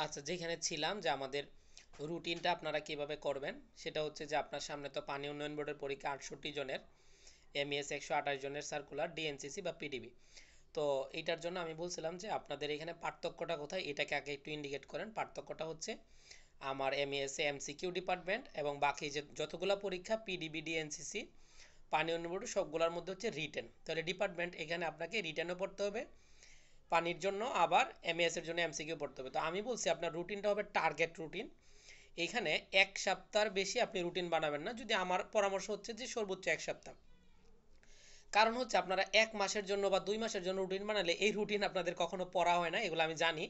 আচ্ছা, যেখানে ছিলাম যে আমাদের রুটিনটা আপনারা কিভাবে করবেন সেটা হচ্ছে যে আপনার সামনে তো পানি উন্নয়ন বোর্ডের পরীক্ষা 68 জনের, এমইএস 128 জনের সার্কুলার, ডিএনসিসি বা পিডিবি। তো এইটার জন্য আমি বলছিলাম যে আপনাদের এখানে পার্থক্যটা কোথায় এটাকে আগে একটু ইন্ডিকেট করেন। পার্থক্যটা হচ্ছে আমার এমইএস এ এমসিকিউ ডিপার্টমেন্ট এবং বাকি যে যতগুলো পরীক্ষা পিডিবি ডিএনসিসি পানি উন্নয়ন বোর্ড সবগুলোর মধ্যে হচ্ছে রিটেন। তাহলে ডিপার্টমেন্ট এখানে আপনাকে রিটেনও পড়তে হবে পানির জন্য, আবার এমএএস এর জন্য এমসিকিউ পড়তে হবে। তো আমি বলছি আপনার রুটিনটা হবে টার্গেট রুটিন। এইখানে এক সপ্তাহের বেশি আপনি রুটিন বানাবেন না, যদি আমার পরামর্শ হচ্ছে যে সর্বোচ্চ এক সপ্তাহ। কারণ হচ্ছে আপনারা এক মাসের জন্য বা 2 মাসের জন্য রুটিন বানালে এই রুটিন আপনাদের কখনো পড়া হয় না, এগুলো আমি জানি।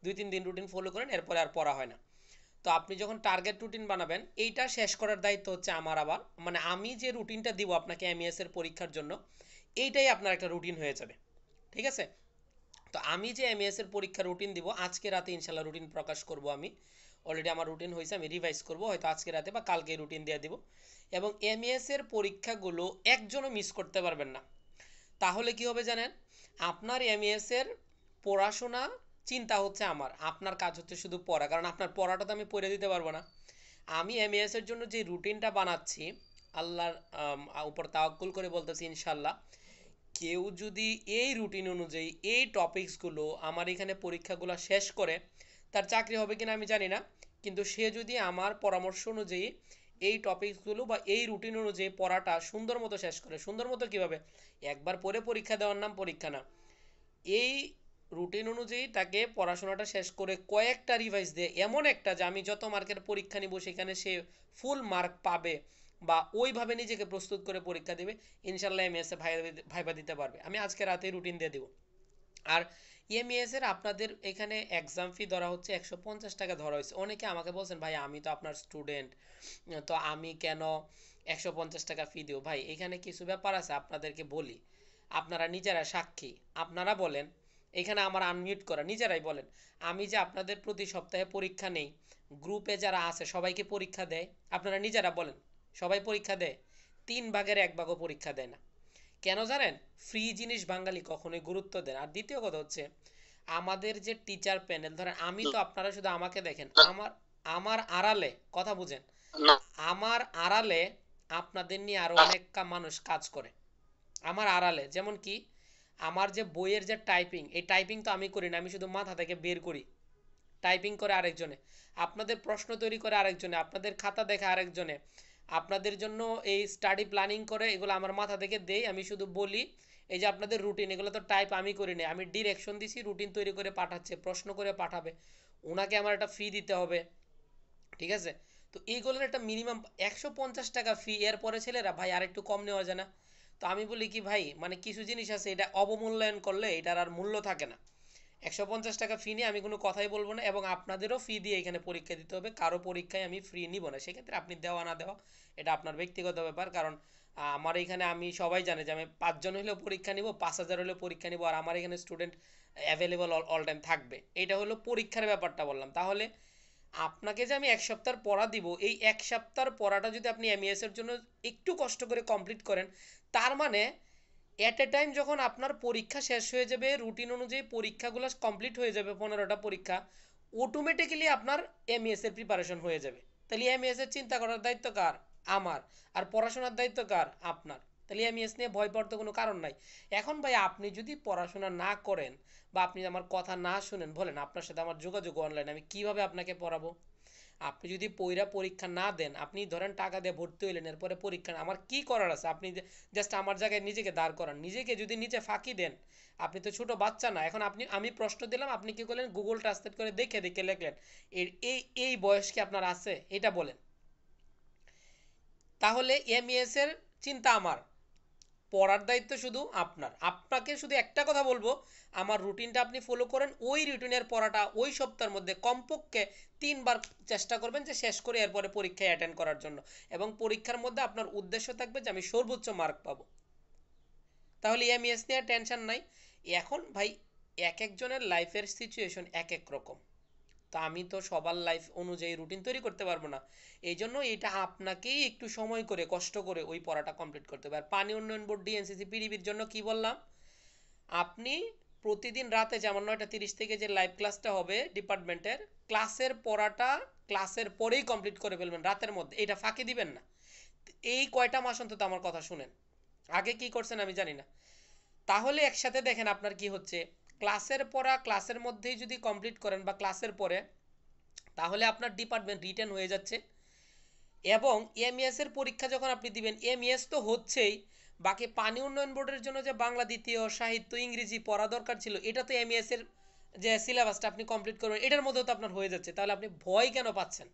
2-3 দিন রুটিন ফলো করেন, এরপরে আর পড়া হয় না। তো আপনি যখন টার্গেট রুটিন বানাবেন এইটা শেষ করার দায়িত্ব হচ্ছে আমার। আবার মানে আমি যে রুটিনটা দিব আপনাকে এমইএস এর পরীক্ষার জন্য, এইটাই আপনার একটা রুটিন হয়ে যাবে। ঠিক আছে? তো আমি যে এমএএস এর পরীক্ষার রুটিন দিব আজকে রাতে ইনশাল্লাহ রুটিন প্রকাশ করব আমি। অলরেডি আমার রুটিন হয়েছে, আমি রিভাইজ করব হয়তো আজকে রাতে বা কালকে রুটিন দিয়ে দিব। এবং এমএএস এর পরীক্ষাগুলো একজনও মিস করতে পারবেন না। তাহলে কি হবে জানেন? আপনার এমএএস এর পড়াশোনা চিন্তা হচ্ছে আমার, আপনার কাজ হচ্ছে শুধু পড়া, কারণ আপনার পড়াটা তো আমি পড়ে দিতে পারবো না। আমি এমএএস এর জন্য যে রুটিনটা বানাচ্ছি, আল্লাহর উপর তাওয়াক্কুল করে বলতেছি ইনশাল্লাহ, কেউ যদি এই রুটিন অনুযায়ী এই টপিকসগুলো আমার এখানে পরীক্ষাগুলো শেষ করে, তার চাকরি হবে কিনা আমি জানি না, কিন্তু সে যদি আমার পরামর্শ অনুযায়ী এই টপিকসগুলো বা এই রুটিন অনুযায়ী পড়াটা সুন্দর মতো শেষ করে, সুন্দর মতো কীভাবে, একবার পরে পরীক্ষা দেওয়ার নাম পরীক্ষা না, এই রুটিন অনুযায়ী তাকে পড়াশোনাটা শেষ করে কয়েকটা রিভাইজ দেয়, এমন একটা যে আমি যত মার্কের পরীক্ষা নিব সেখানে সে ফুল মার্ক পাবে বা ওইভাবে নিজেকে প্রস্তুত করে পরীক্ষা দেবে, ইনশাল্লাহ এমএসএ ভাইবা দিতে পারবে। আমি আজকে রাতে রুটিন দিয়ে দেবো। আর এমইএস এর আপনাদের এখানে এক্সাম ফি ধরা হচ্ছে 150 টাকা ধরা হয়েছে। অনেকে আমাকে বলছেন ভাই আমি তো আপনার স্টুডেন্ট, তো আমি কেন 150 টাকা ফি দিব? ভাই এখানে কিছু ব্যাপার আছে আপনাদেরকে বলি, আপনারা নিজেরা সাক্ষী। আপনারা বলেন, এখানে আমার আনমিউট করা, নিজেরাই বলেন, আমি যে আপনাদের প্রতি সপ্তাহে পরীক্ষা নেই, গ্রুপে যারা আছে সবাইকে পরীক্ষা দেয়, আপনারা নিজেরা বলেন সবাই পরীক্ষা দেয়? 3 ভাগের 1 ভাগও পরীক্ষা দেয় না। কেন জানেন? ফ্রি জিনিস বাঙালি কখনোই গুরুত্ব দেন। আর দ্বিতীয় কথা হচ্ছে আমাদের যে টিচার প্যানেল, ধরেন আমি তো, আপনারা শুধু আমাকে দেখেন, আমার আমার আড়ালে কথা বুঝেন, আমার আড়ালে আপনাদের নিয়ে আরো অনেক মানুষ কাজ করে আমার আড়ালে। যেমন কি আমার যে বইয়ের যে টাইপিং, এই টাইপিং তো আমি করি না, আমি শুধু মাথা থেকে বের করি। টাইপিং করে আরেকজনে, আপনাদের প্রশ্ন তৈরি করে আরেকজনে, আপনাদের খাতা দেখে আরেকজনে, আপনাদের জন্য এই স্টাডি প্ল্যানিং করে, এগুলো আমার মাথা থেকে দেই, আমি শুধু বলি। এই যে আপনাদের রুটিন, এগুলো তো টাইপ আমি করি না, আমি ডিরেকশন দিছি, রুটিন তৈরি করে পাঠাচ্ছে, প্রশ্ন করে পাঠাবে, ওনাকে আমার একটা ফি দিতে হবে। ঠিক আছে? তো এইগুলোর একটা মিনিমাম 150 টাকা ফি, এরপরে ছেলেরা ভাই আর একটু কম নেওয়া যায় না? তো আমি বলি কি ভাই, মানে কিছু জিনিস আছে এটা অবমূল্যায়ন করলে এটার আর মূল্য থাকে না। 150 টাকা ফি নিয়ে আমি কোনো কথাই বলবো না, এবং আপনাদেরও ফি দিয়ে এখানে পরীক্ষা দিতে হবে, কারো পরীক্ষায় আমি ফ্রি নিব না। সেক্ষেত্রে আপনি দেওয়া না দেওয়া এটা আপনার ব্যক্তিগত ব্যাপার। কারণ আমার এখানে, আমি সবাই জানে যে আমি 5 জন হলেও পরীক্ষা নিব, 5,000 হলেও পরীক্ষা নিব, আর আমার এখানে স্টুডেন্ট অ্যাভেলেবল অল টাইম থাকবে। এটা হলো পরীক্ষার ব্যাপারটা বললাম। তাহলে আপনাকে যে আমি এক সপ্তাহ পড়া দিব, এই এক সপ্তাহের পড়াটা যদি আপনি এমইএস এর জন্য একটু কষ্ট করে কমপ্লিট করেন, তার মানে এট এ টাইম যখন আপনার পরীক্ষা শেষ হয়ে যাবে, রুটিন অনুযায়ী পরীক্ষাগুলো কমপ্লিট হয়ে যাবে, 15টা পরীক্ষা, অটোমেটিক্যালি আপনার এমইএস এর প্রিপারেশন হয়ে যাবে। তাহলে এমইএস এর চিন্তা করার দায়িত্ব কার? আমার। আর পড়াশোনার দায়িত্ব কার? আপনার। তাহলে এমইএস নিয়ে ভয় পড়তে কোনো কারণ নাই। এখন ভাই আপনি যদি পড়াশোনা না করেন বা আপনি আমার কথা না শুনেন, বলেন আপনার সাথে আমার যোগাযোগ অনলাইনে, আমি কিভাবে আপনাকে পড়াবো? আপনি যদি পইরা পরীক্ষা না দেন, আপনি ধরেন টাকা দিয়ে ভর্তি হইলেন, এরপরে পরীক্ষা আমার কি করার আছে? আপনি জাস্ট আমার জায়গায় নিজেকে দাঁড় করান, নিজেকে যদি নিচে ফাঁকি দেন, আপনি তো ছোট বাচ্চা না। এখন আপনি, আমি প্রশ্ন দিলাম, আপনি কি করলেন? গুগল ট্রান্সলেট করে দেখে দেখে লিখলেন। এর এই বয়স কি আপনার আছে? এটা বলেন। তাহলে এমইএস এর চিন্তা আমার, পড়ার দায়িত্ব শুধু আপনার। আপনাকে শুধু একটা কথা বলবো, আমার রুটিনটা আপনি ফলো করেন, ওই রুটিনের পড়াটা ওই সপ্তাহের মধ্যে কমপক্ষে 3 বার চেষ্টা করবেন যে শেষ করে এরপরে পরীক্ষায় অ্যাটেন্ড করার জন্য। এবং পরীক্ষার মধ্যে আপনার উদ্দেশ্য থাকবে যে আমি সর্বোচ্চ মার্ক পাবো। তাহলে এমইএস নিয়ে টেনশন নাই। এখন ভাই এক একজনের লাইফের সিচুয়েশন এক এক রকম, তো আমি তো সবার লাইফ অনুযায়ী রুটিন তৈরি করতে পারবো না। এই জন্য এটা আপনাকেই একটু সময় করে কষ্ট করে ওই পড়াটা কমপ্লিট করতে হবে। আর পানি উন্নয়ন বোর্ড ডিএনসিসি পিডিবির জন্য কি বললাম, আপনি প্রতিদিন রাতে যেমন 9:30 থেকে যে লাইভ ক্লাসটা হবে ডিপার্টমেন্টের, ক্লাসের পড়াটা ক্লাসের পরেই কমপ্লিট করে ফেলবেন রাতের মধ্যে, এটা ফাঁকি দিবেন না। এই কয়টা মাস অন্তত আমার কথা শুনেন, আগে কি করছেন আমি জানি না। তাহলে একসাথে দেখেন আপনার কি হচ্ছে, ক্লাসের পড়া ক্লাসের মধ্যেই যদি কমপ্লিট করেন বা ক্লাসের পরে, তাহলে আপনার ডিপার্টমেন্ট রিটেন হয়ে যাচ্ছে। এবং এমইএস এর পরীক্ষা যখন আপনি দিবেন, এমইএস তো হচ্ছেই, বাকি পানি উন্নয়ন বোর্ডের জন্য যে বাংলা দ্বিতীয়, সাহিত্য, ইংরেজি পড়া দরকার ছিল, এটা তো এমইএস এর যে সিলেবাসটা আপনি কমপ্লিট করবেন এটার মধ্যেও তো আপনার হয়ে যাচ্ছে। তাহলে আপনি ভয় কেন পাচ্ছেন,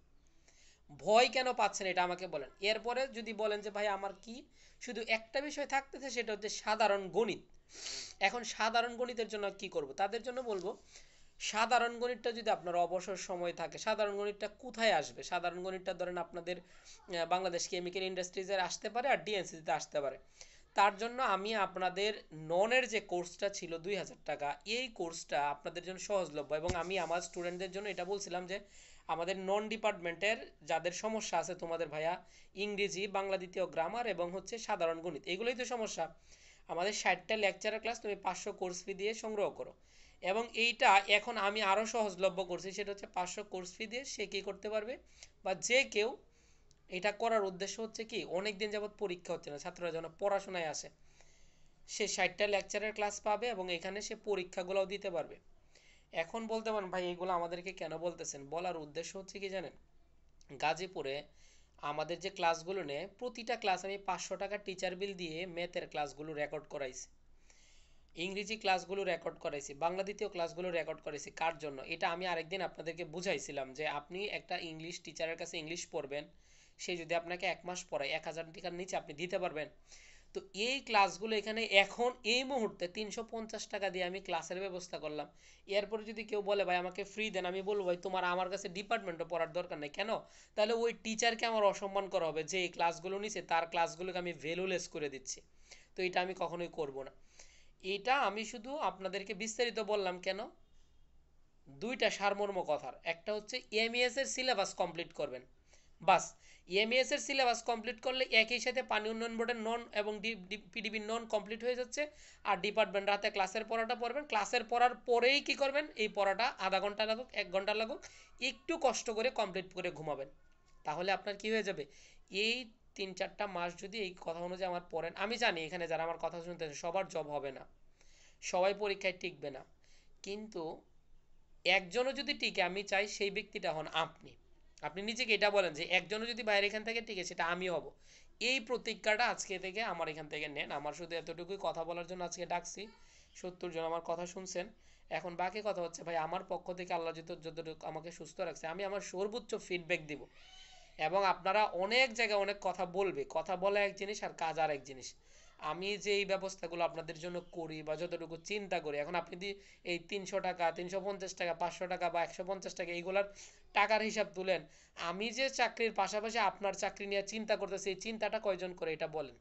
ভয় কেন পাচ্ছেন এটা আমাকে বলেন। এরপরে যদি বলেন যে ভাই আমার কি শুধু একটা বিষয় থাকতেছে, সেটা হচ্ছে সাধারণ গণিত, এখন সাধারণ গণিতের জন্য কি করব, তাদের জন্য বলবো সাধারণ গণিতটা যদি আপনার অবসর সময় থাকে, সাধারণ গণিতটা কোথায় আসবে, সাধারণ গণিতটা ধরেন আপনাদের বাংলাদেশ কেমিক্যাল ইন্ডাস্ট্রিজের আসতে পারে আর ডিএনসিতে আসতে পারে। তার জন্য আমি আপনাদের ননের যে কোর্সটা ছিল 2000 টাকা, এই কোর্সটা আপনাদের জন্য সহজলভ্য। এবং আমি আমার স্টুডেন্টদের জন্য এটা বলছিলাম যে আমাদের নন ডিপার্টমেন্টের যাদের সমস্যা আছে, তোমাদের ভাইয়া ইংরেজি, বাংলা দ্বিতীয়, গ্রামার এবং হচ্ছে সাধারণ গণিত, এগুলোই তো সমস্যা, আমাদের 60টা লেকচারের ক্লাস তুমি 500 কোর্স ফি দিয়ে সংগ্রহ করো। এবং এইটা এখন আমি আরও সহজলভ্য করছি, সেটা হচ্ছে 500 কোর্স ফি দিয়ে সে কী করতে পারবে, বা যে কেউ এটা করার উদ্দেশ্য হচ্ছে কি, অনেক দিন যাবত পরীক্ষা হচ্ছে না, ছাত্ররা যেন পড়াশোনায় আসে, সে 60টা লেকচারের ক্লাস পাবে এবং এখানে সে পরীক্ষাগুলোও দিতে পারবে। এখন বলতে পারেন ভাই এগুলো আমাদেরকে কেন বলতেছেন, বলার উদ্দেশ্য হচ্ছে কি জানেন, গাজীপুরে আমাদের যে ক্লাসগুলো নেয়, প্রতিটা ক্লাস আমি 500 টাকা টিচার বিল দিয়ে ম্যাথের ক্লাসগুলো রেকর্ড করাইছি, ইংরেজি ক্লাসগুলো রেকর্ড করাইছি, বাংলা দ্বিতীয় ক্লাসগুলো রেকর্ড করেছি। কার জন্য, এটা আমি আরেকদিন আপনাদেরকে বুঝাইছিলাম যে আপনি একটা ইংলিশ টিচারের কাছে ইংলিশ পড়বেন, সে যদি আপনাকে 1 মাস পড়ায় 1000 টাকার নিচে আপনি দিতে পারবেন। তো এই ক্লাসগুলো এখানে এখন এই মুহূর্তে 350 টাকা দিয়ে আমি ক্লাসের ব্যবস্থা করলাম। এরপরে যদি কেউ বলে ভাই আমাকে ফ্রি দেন, আমি বলবো ভাই তোমার আমার কাছে ডিপার্টমেন্টও পড়ার দরকার নেই, কেন, তাহলে ওই টিচারকে আমার অসম্মান করা হবে, যে এই ক্লাসগুলো নিছে তার ক্লাসগুলোকে আমি ভ্যালুলেস করে দিচ্ছি। তো এটা আমি কখনোই করব না। এটা আমি শুধু আপনাদেরকে বিস্তারিত বললাম কেন, দুইটা সারমর্ম কথার, একটা হচ্ছে এমইএস এর সিলেবাস কমপ্লিট করবেন, বাস। এমইএস এর সিলেবাস কমপ্লিট করলে একই সাথে পানি উন্নয়ন বোর্ডের নন এবং পিডিবির নন কমপ্লিট হয়ে যাচ্ছে। আর ডিপার্টমেন্ট রাতে ক্লাসের পড়াটা পড়বেন, ক্লাসের পড়ার পরেই কি করবেন, এই পড়াটা আধা ঘন্টা লাগুক 1 ঘন্টা লাগুক একটু কষ্ট করে কমপ্লিট করে ঘুমাবেন। তাহলে আপনার কি হয়ে যাবে, এই 3-4টা মাস যদি এই কথা অনুযায়ী আমার পড়েন, আমি জানি এখানে যারা আমার কথা শুনতেছে সবার জব হবে না, সবাই পরীক্ষায় টিকবে না, কিন্তু একজনও যদি টিকে, আমি চাই সেই ব্যক্তিটা হন আপনি। আপনি নিজেকে এটা বলেন যে একজনও যদি বাইরে এখান থেকে টিকে সেটা আমি হব। এই প্রতিজ্ঞাটা আজকে থেকে আমার এখান থেকে নেন। আমার শুধু এতটুকুই কথা বলার জন্য আজকে ডাকছি, 70 জন আমার কথা শুনছেন। এখন বাকি কথা হচ্ছে ভাই আমার পক্ষ থেকে আল্লাহ যতটুকু আমাকে সুস্থ রাখছে আমি আমার সর্বোচ্চ ফিডব্যাক দিব। এবং আপনারা অনেক জায়গায় অনেক কথা বলবে, কথা বলা এক জিনিস আর কাজ আর এক জিনিস। আমি যে এই ব্যবস্থাগুলো আপনাদের জন্য করি বা যতটুকু চিন্তা করি, এখন আপনি যদি এই 300 টাকা, 350 টাকা, 500 টাকা বা 150 টাকা এইগুলার টাকার হিসাব তুলেন, আমি যে চাকরির পাশাপাশি আপনার চাকরি নিয়ে চিন্তা করতেছি, এই চিন্তাটা কয়জন করে এটা বলেন।